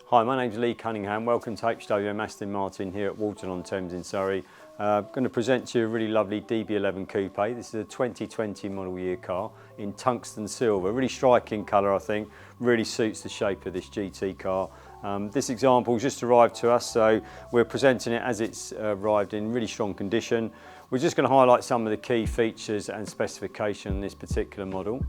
Hi, my name's Lee Cunningham. Welcome to HWM Aston Martin here at Walton-on-Thames in Surrey. I'm going to present to you a really lovely DB11 Coupe. This is a 2020 model year car in tungsten silver. Really striking colour, I think. Really suits the shape of this GT car. This example just arrived to us, so we're presenting it as it's arrived in really strong condition. We're just going to highlight some of the key features and specification in this particular model.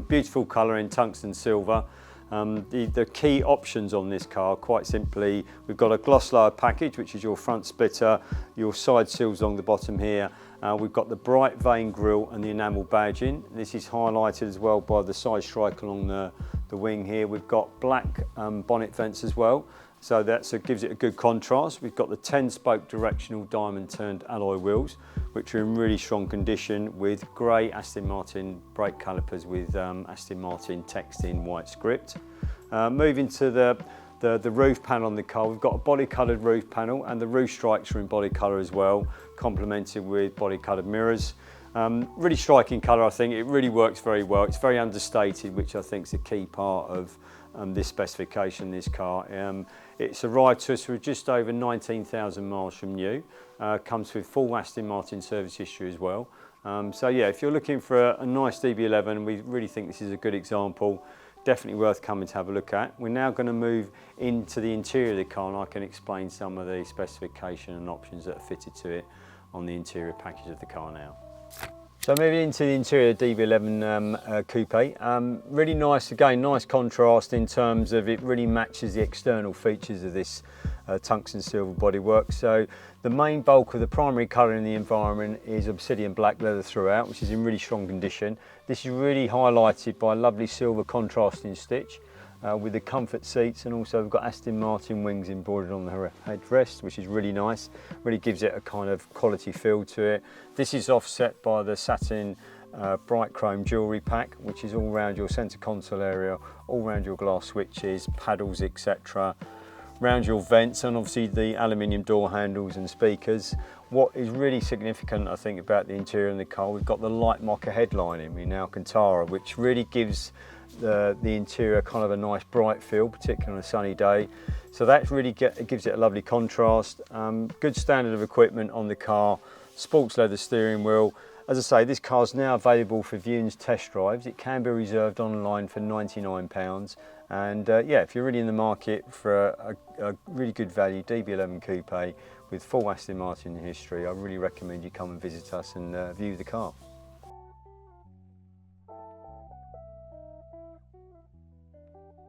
Beautiful colour in tungsten silver. The key options on this car, quite simply, we've got a gloss lower package, which is your front splitter, your side seals along the bottom here. We've got the bright vein grille and the enamel badging. This is highlighted as well by the side strike along the wing here. We've got black bonnet vents as well, so that gives it a good contrast. We've got the 10-spoke directional diamond turned alloy wheels, which are in really strong condition, with grey Aston Martin brake calipers with Aston Martin text in white script. Moving to the roof panel on the car, we've got a body coloured roof panel, and the roof strikes are in body colour as well, complemented with body coloured mirrors. Really striking colour, I think. It really works very well. It's very understated, which I think is a key part of this specification, this car. It's arrived to us with just over 19,000 miles from new. Comes with full Aston Martin service history as well. So yeah, if you're looking for a nice DB11, we really think this is a good example. Definitely worth coming to have a look at. We're now going to move into the interior of the car, and I can explain some of the specification and options that are fitted to it on the interior package of the car now. So moving into the interior of the DB11 Coupe, really nice, again, nice contrast in terms of it really matches the external features of this tungsten silver bodywork. So the main bulk of the primary colour in the environment is obsidian black leather throughout, which is in really strong condition. This is really highlighted by a lovely silver contrasting stitch with the comfort seats, and also we've got Aston Martin wings embroidered on the headrest, which is really nice. Really gives it a kind of quality feel to it. This is offset by the satin bright chrome jewellery pack, which is all around your centre console area, all around your glass switches, paddles, etc. Around your vents, and obviously the aluminium door handles and speakers. What is really significant, I think, about the interior in the car, we've got the light mocha headlining in Alcantara, which really gives the interior kind of a nice bright feel, particularly on a sunny day. So that really gives it a lovely contrast. Good standard of equipment on the car, sports leather steering wheel. As I say, this car is now available for viewings, test drives. It can be reserved online for £99. And yeah, if you're really in the market for a really good value DB11 Coupe with full Aston Martin history, I really recommend you come and visit us and view the car.